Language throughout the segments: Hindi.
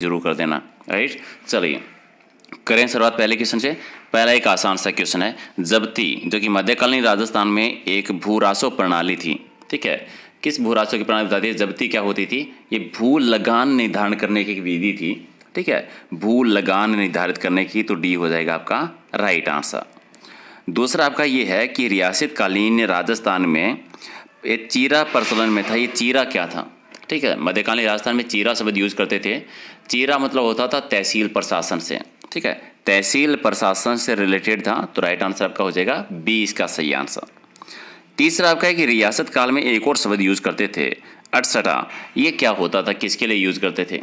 जरूर कर देना। राइट, चलिए करें शुरुआत पहले क्वेश्चन से। पहला एक आसान सा क्वेश्चन है, जब्ती जो कि मध्यकालीन राजस्थान में एक भू-राजस्व प्रणाली थी। ठीक है, किस भू-राजस्व की प्रणाली बताती है? जब्ती क्या होती थी? ये भू लगान निर्धारण करने की एक विधि थी। ठीक है, भू लगान निर्धारित करने की, तो डी हो जाएगा आपका राइट आंसर। दूसरा आपका ये है कि रियासत कालीन राजस्थान में एक चीरा प्रचलन में था। ये चीरा क्या था? ठीक है, मध्यकालीन राजस्थान में चीरा शब्द यूज करते थे। चीरा मतलब होता था तहसील प्रशासन से। ठीक है, तहसील प्रशासन से रिलेटेड था, तो राइट आंसर आपका हो जाएगा बी, इसका सही आंसर। तीसरा आपका है कि रियासत काल में एक और शब्द यूज करते थे, अटसठा। ये क्या होता था, किसके लिए यूज करते थे?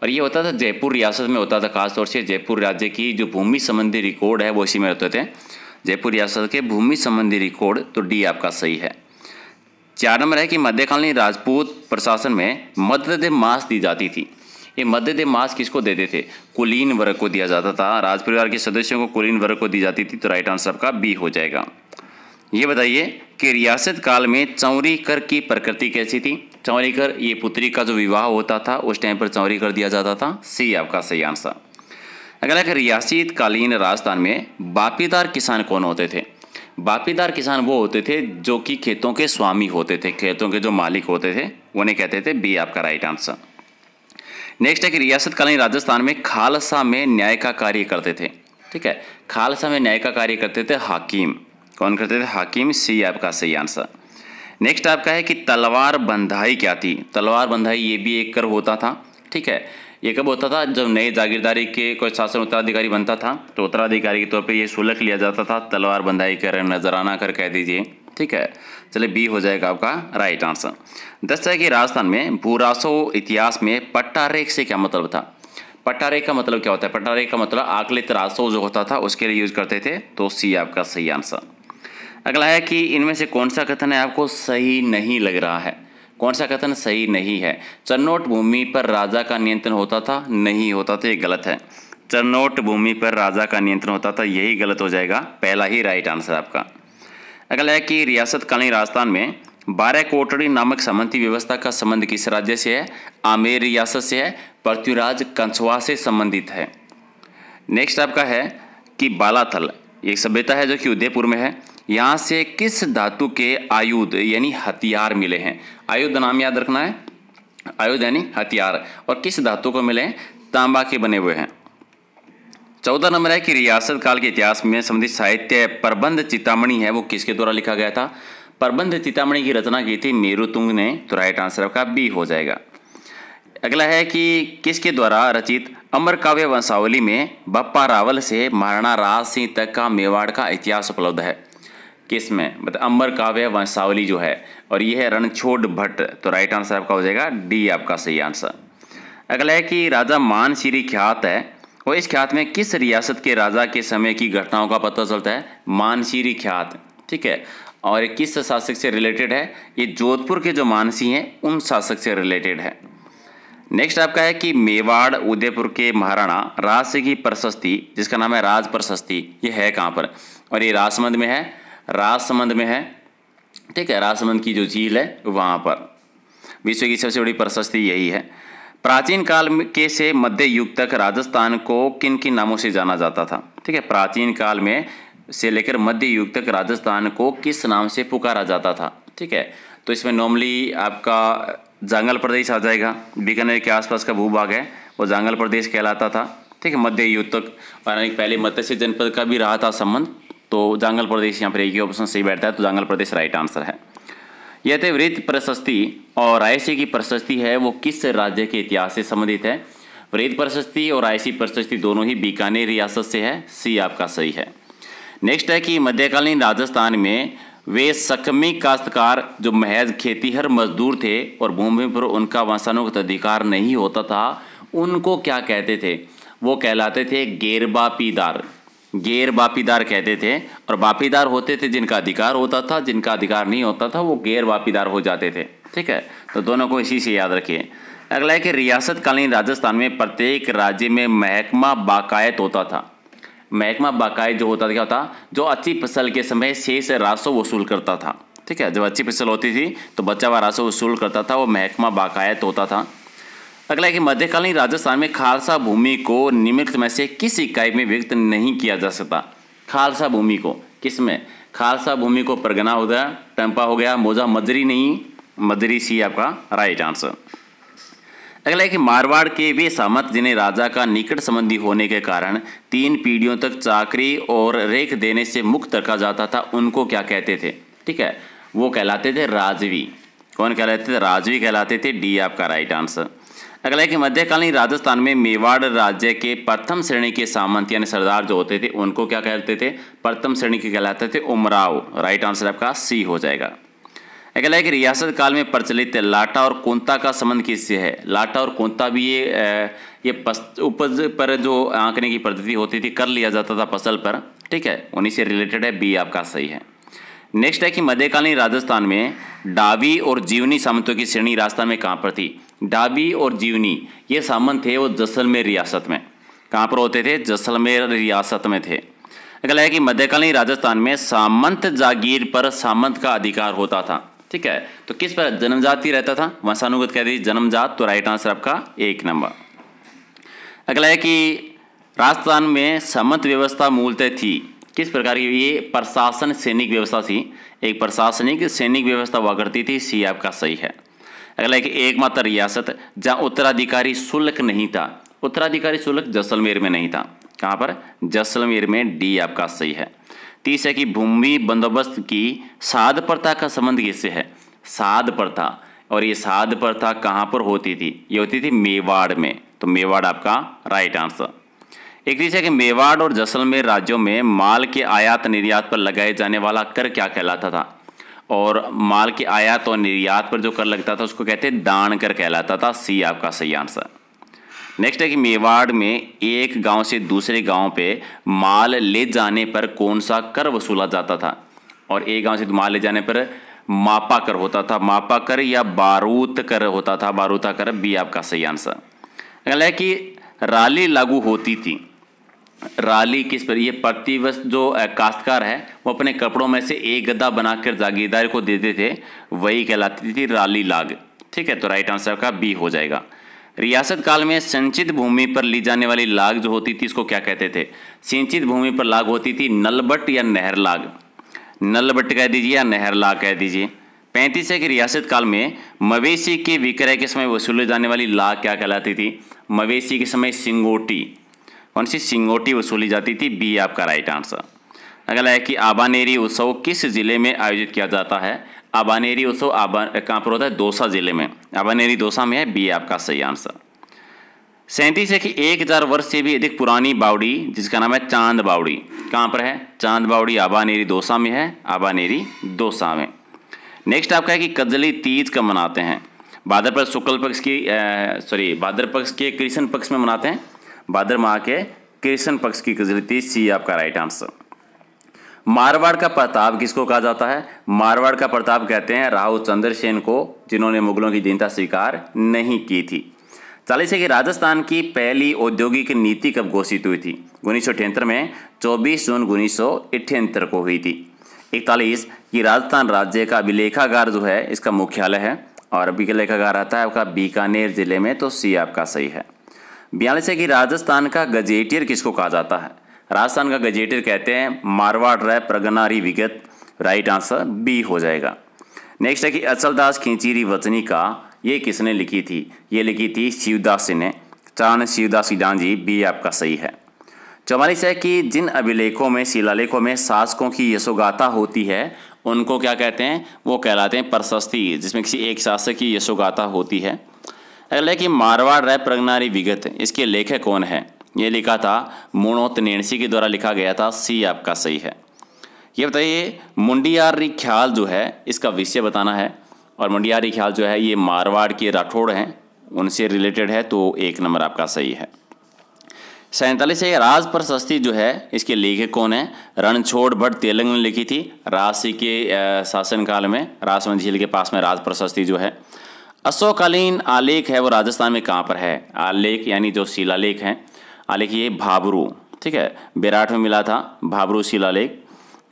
और ये होता था जयपुर रियासत में होता था, खासतौर से जयपुर राज्य की जो भूमि संबंधी रिकॉर्ड है वो इसी में होते थे। जयपुर रियासत के भूमि संबंधी रिकॉर्ड, तो डी आपका सही है। 4 नंबर है कि मध्यकालीन राजपूत प्रशासन में मध्यदेव मास दी जाती थी। ये मध्यदेव मास किसको देते थे? कुलीन वर्ग को दिया जाता था। राज परिवार के सदस्यों को कुलीन वर्ग को दी जाती थी, तो राइट आंसर आपका बी हो जाएगा। ये बताइए कि रियासत काल में चौरी कर की प्रकृति कैसी थी? चौरी कर, ये पुत्री का जो विवाह होता था उस टाइम पर चौरी कर दिया जाता था। सी आपका सही आंसर। अगला है रियासत कालीन राजस्थान में बापीदार किसान कौन होते थे? बापीदार किसान वो होते थे जो कि खेतों के स्वामी होते थे, खेतों के जो मालिक होते थे उन्हें कहते थे। बी आपका राइट आंसर। नेक्स्ट है कि रियासत कालीन राजस्थान में खालसा में न्याय का कार्य करते थे। ठीक है, खालसा में न्याय का कार्य करते थे हाकिम। कौन करते थे? हाकिम। सी आपका सही आंसर। नेक्स्ट आपका है कि तलवार बंधाई क्या थी? तलवार बंधाई ये भी एक कर होता था। ठीक है, ये कब होता था? जब नए जागीरदारी के कोई शासन उत्तराधिकारी बनता था तो उत्तराधिकारी के तौर पे ये शुल्क लिया जाता था। तलवार बंधाई कर, नजराना कर कह दीजिए। ठीक है, चलिए बी हो जाएगा आपका राइट आंसर। 10 है कि राजस्थान में भू-राजस्व इतिहास में पट्टारेख से क्या मतलब था? पट्टारेख का मतलब क्या होता है? पट्टारेख का मतलब आकलित राजस्व जो होता था उसके लिए यूज करते थे, तो सी आपका सही आंसर। अगला है कि इनमें से कौन सा कथन है आपको सही नहीं लग रहा है? कौन सा कथन सही नहीं है? चरनोट भूमि पर राजा का नियंत्रण होता था? नहीं होता था, ये गलत है। चरनोट भूमि पर राजा का नियंत्रण होता था, यही गलत हो जाएगा। पहला ही राइट आंसर आपका। अगला है कि रियासत कालीन राजस्थान में 12 कोटड़ी नामक सामंती व्यवस्था का संबंध किस राज्य से है? आमेर रियासत से है। पृथ्वीराज कंछवा से संबंधित है। नेक्स्ट आपका है कि बालाथल एक सभ्यता है जो कि उदयपुर में है। यहाँ से किस धातु के आयुध यानी हथियार मिले हैं? आयुध नाम याद रखना है, आयुध यानी हथियार। और किस धातु को मिले हैं? तांबा के बने हुए हैं। 14 नंबर है कि रियासत काल के इतिहास में संबंधित साहित्य प्रबंध चितामणि है वो किसके द्वारा लिखा गया था? प्रबंध चितामणि की रचना की थी मेरुतुंग ने, तो राइट आंसर आपका बी हो जाएगा। अगला है कि किसके द्वारा रचित अमर काव्य वंशावली में बप्पा रावल से महाराणा राज सिंह तक का मेवाड़ का इतिहास उपलब्ध है? किस में? मतलब अमर काव्य वंशावली जो है, और ये है रणछोड़ भट्ट, तो राइट आंसर आपका हो जाएगा डी आपका सही आंसर। अगला है कि राजा मानसिरी ख्यात है और इस ख्यात में किस रियासत के राजा के समय की घटनाओं का पता चलता है? मानसिरी ख्यात। ठीक है, और ये किस शासक से रिलेटेड है? ये जोधपुर के जो मानसी हैं उन शासक से रिलेटेड है। नेक्स्ट आपका है कि मेवाड़ उदयपुर के महाराणा राज सिंह की प्रशस्ति जिसका नाम है राज प्रशस्ति, ये है कहाँ पर? और ये राजसमंद में है, राजसमंद में है। ठीक है, राजसमंद की जो झील है वहाँ पर विश्व की सबसे बड़ी प्रशस्ति यही है। प्राचीन काल के से मध्य युग तक राजस्थान को किन किन नामों से जाना जाता था? ठीक है, प्राचीन काल में से लेकर मध्य युग तक राजस्थान को किस नाम से पुकारा जाता था? ठीक है, तो इसमें नॉर्मली आपका जांगल प्रदेश आ जाएगा। बीकानेर के आसपास का भूभाग है वो जांगल प्रदेश कहलाता था। ठीक है, मध्य युग तक। और पहले मत्स्य जनपद का भी रहा था संबंध, तो जांगल प्रदेश यहाँ पर एक ही ऑप्शन सही बैठता है, तो जांगल प्रदेश राइट आंसर है। यह थे वृत्त प्रशस्ति और रायसी की प्रशस्ति है वो किस राज्य के इतिहास से संबंधित है? वृत्त प्रशस्ति और रायसी प्रशस्ति दोनों ही बीकानेर रियासत से है। सी आपका सही है। नेक्स्ट है कि मध्यकालीन राजस्थान में वे सकमी काश्तकार जो महज खेतीहर मजदूर थे और भूमि पर उनका वंशानुगत अधिकार नहीं होता था, उनको क्या कहते थे? वो कहलाते थे गैर-बापीदार। गैर-बापीदार कहते थे, और बापीदार होते थे जिनका अधिकार होता था, जिनका अधिकार नहीं होता था वो गैर-बापीदार हो जाते थे। ठीक है, तो दोनों को इसी से याद रखिए। अगला है कि रियासत कालीन राजस्थान में प्रत्येक राज्य में महकमा बाकायत होता था। महकमा बाकायत जो होता था क्या होता? जो अच्छी फसल के समय शेष राजस्व वसूल करता था। ठीक है, जब अच्छी फसल होती थी तो बचा हुआ राजस्व वसूल करता था, वो महकमा बाकायत होता था। अगला है कि मध्यकालीन राजस्थान में खालसा भूमि को निम्नलिखित में से किस इकाई में व्यक्त नहीं किया जा सकता। खालसा भूमि को किस में, खालसा भूमि को परगना हो गया, टंपा हो गया, मोजा मदरी नहीं, मदरी सी आपका राइट आंसर। अगला है कि मारवाड़ के वे सामंत जिन्हें राजा का निकट संबंधी होने के कारण 3 पीढ़ियों तक चाकरी और रेख देने से मुक्त रखा जाता था, उनको क्या कहते थे। ठीक है, वो कहलाते थे राजवी। कौन कहलाते थे, राजवी कहलाते थे, डी आपका राइट आंसर। अगला है कि मध्यकालीन राजस्थान में मेवाड़ राज्य के प्रथम श्रेणी के सामंत यानी सरदार जो होते थे उनको क्या कहते थे, प्रथम श्रेणी के कहलाते थे उमराव। राइट आंसर आपका सी हो जाएगा। अगला है कि रियासत काल में प्रचलित लाटा और कुंता का संबंध किससे है। लाटा और कुंता भी ये उपज पर जो आंकने की पद्धति होती थी, कर लिया जाता था फसल पर। ठीक है, उन्हीं से रिलेटेड है, बी आपका सही है। नेक्स्ट है कि मध्यकालीन राजस्थान में डाबी और जीवनी सामंतों की श्रेणी राजस्थान में कहाँ पर थी। डाबी और जीवनी ये सामंत थे वो जैसलमेर रियासत में। कहाँ पर होते थे, जैसलमेर रियासत में थे। अगला है कि मध्यकालीन राजस्थान में सामंत जागीर पर सामंत का अधिकार होता था। ठीक है, तो किस पर, जन्मजाति रहता था, वंशानुगत कह दीजिए जन्मजात, तो राइट आंसर आपका 1 नंबर। अगला है कि राजस्थान में सामंत व्यवस्था मूलतः थी किस प्रकार की, ये प्रशासन सैनिक व्यवस्था थी, एक प्रशासनिक सैनिक व्यवस्था हुआ करती थी, सी आपका सही है। अगला है कि एकमात्र रियासत जहाँ उत्तराधिकारी शुल्क नहीं था। उत्तराधिकारी शुल्क जैसलमेर में नहीं था, कहाँ पर, जैसलमेर में, डी आपका सही है। 30 है कि भूमि बंदोबस्त की साध प्रथा का संबंध किससे है। साध प्रथा, और ये साध प्रथा कहाँ पर होती थी, ये होती थी मेवाड़ में, तो मेवाड़ आपका राइट आंसर। 31 है कि मेवाड़ और जैसलमेर राज्यों में माल के आयात निर्यात पर लगाए जाने वाला कर क्या कहलाता था। और माल के आयात और निर्यात पर जो कर लगता था उसको कहते हैं दान कर कहलाता था, सी आपका सही आंसर। नेक्स्ट है कि मेवाड़ में एक गांव से दूसरे गांव पे माल ले जाने पर कौन सा कर वसूला जाता था। और एक गांव से माल ले जाने पर मापा कर होता था, मापा कर या बारूद कर होता था, बारूदा कर, बी आपका सही आंसर। अगला है कि राली लागू होती थी। राली किस पर, ये प्रतिवर्ष जो काश्तकार है वो अपने कपड़ों में से एक गद्दा बनाकर जागीरदार को देते थे, वही कहलाती थी राली लाग। ठीक है, तो राइट आंसर का बी हो जाएगा। रियासत काल में संचित भूमि पर ली जाने वाली लाग जो होती थी इसको क्या कहते थे। सिंचित भूमि पर लाग होती थी नलबट या नहर लाग, नलबट कह दीजिए या नहर लाग कह दीजिए। 35 है कि रियासत काल में मवेशी के विक्रय के समय वसूले जाने वाली लाग क्या कहलाती थी। मवेशी के समय सिंगोटी, कौन सी, सिंगोटी वसूली जाती थी, बी आपका राइट आंसर। अगला है कि आबानेरी उत्सव किस जिले में आयोजित किया जाता है। आबानेरी उत्सव कहाँ पर होता है, दौसा जिले में, आबानेरी दौसा में है, बी आपका सही आंसर। 37 है कि 1000 वर्ष से भी अधिक पुरानी बावड़ी जिसका नाम है चांद बावड़ी, कहाँ पर है, चांद बावड़ी आबानेरी दौसा में है, आबानेरी दौसा में। नेक्स्ट आपका है कि कजली तीज कब मनाते हैं। भाद्रपद शुक्ल पक्ष की भाद्र पक्ष के कृष्ण पक्ष में मनाते हैं, भाद्र माह के कृष्ण पक्ष की कजली तीज, सी आपका राइट आंसर। मारवाड़ का प्रताप किसको कहा जाता है। मारवाड़ का प्रताप कहते हैं राहु चंद्रसेन को, जिन्होंने मुगलों की दीनता स्वीकार नहीं की थी। 40 है कि राजस्थान की पहली औद्योगिक नीति कब घोषित हुई थी। 1978 में 24 जून 1978 को हुई थी। 41 कि राजस्थान राज्य का अभिलेखागार जो है इसका मुख्यालय है, और अभिलेखागार आता है आपका बीकानेर जिले में, तो सी आपका सही है। 42 है कि राजस्थान का गजेटियर किसको कहा जाता है। राजस्थान का गजेटियर कहते हैं मारवाड़ राय प्रगनारी विगत, राइट आंसर बी हो जाएगा। नेक्स्ट है कि अचलदास खींचीरी वचनी का ये किसने लिखी थी। ये लिखी थी शिवदास जी ने, चाण शिवदास डांजी, बी आपका सही है। 44 है कि जिन अभिलेखों में शिलालेखों में शासकों की यशोगाथा होती है उनको क्या कहते हैं, वो कहलाते हैं प्रशस्ति, जिसमें किसी एक शासक की यशोगाथा होती है। अगला है कि मारवाड़ राय प्रगनारी विगत, इसके लेखक कौन है। ये लिखा था मुणोत नेणसी के द्वारा लिखा गया था, सी आपका सही है। ये बताइए मुंडियारी ख्याल जो है इसका विषय बताना है, और मुंडियारी ख्याल जो है ये मारवाड़ के राठौड़ हैं उनसे रिलेटेड है, तो 1 नंबर आपका सही है। 47 है राज प्रशस्ति जो है इसके लेखक कौन है। रणछोड़ भट्ट तेलंग ने लिखी थी, राजसी के शासनकाल में, राजसमंद झील के पास में राज प्रशस्ति जो है। अशोककालीन आलेख है वो राजस्थान में कहाँ पर है। आलेख यानी जो शिलालेख हैं, आलेख ये भाबरू, ठीक है, बेराट में मिला था भाबरू शिलालेख।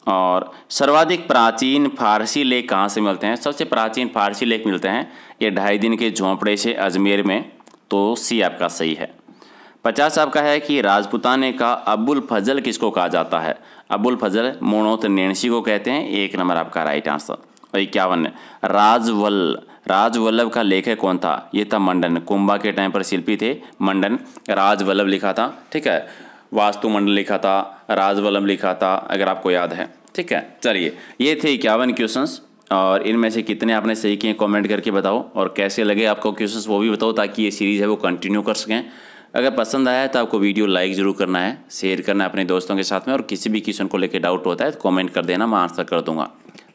और सर्वाधिक प्राचीन फारसी लेख कहाँ से मिलते हैं। सबसे प्राचीन फारसी लेख मिलते हैं ये 2.5 दिन के झोंपड़े से अजमेर में, तो सी आपका सही है। 50 आपका है कि राजपूताने का अबुल फजल किसको कहा जाता है? अबुल फजल मोनोतनेंसी को कहते हैं, 1 नंबर आपका राइट आंसर। और 51 राजवल्लभ का लेखक कौन था? ये था मंडन, कुंभा के टाइम पर शिल्पी थे मंडन, राजवल्लभ लिखा था, ठीक है, वास्तु मंडल लिखा था, राजवल्लभ लिखा था, अगर आपको याद है, ठीक है। चलिए ये थे 51 क्वेश्चंस, और इनमें से कितने आपने सही किए कमेंट करके बताओ, और कैसे लगे आपको क्वेश्चंस वो भी बताओ, ताकि ये सीरीज़ है वो कंटिन्यू कर सकें। अगर पसंद आया है तो आपको वीडियो लाइक ज़रूर करना है, शेयर करना है अपने दोस्तों के साथ में, और किसी भी क्वेश्चन को लेकर डाउट होता है तो कमेंट कर देना, मैं आंसर कर दूंगा।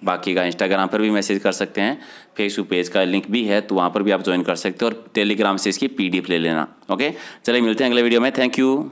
बाकी का इंस्टाग्राम पर भी मैसेज कर सकते हैं, फेसबुक पेज का लिंक भी है तो वहाँ पर भी आप ज्वाइन कर सकते हो, और टेलीग्राम से इसकी PDF ले लेना। ओके, चलिए मिलते हैं अगले वीडियो में। Thank you.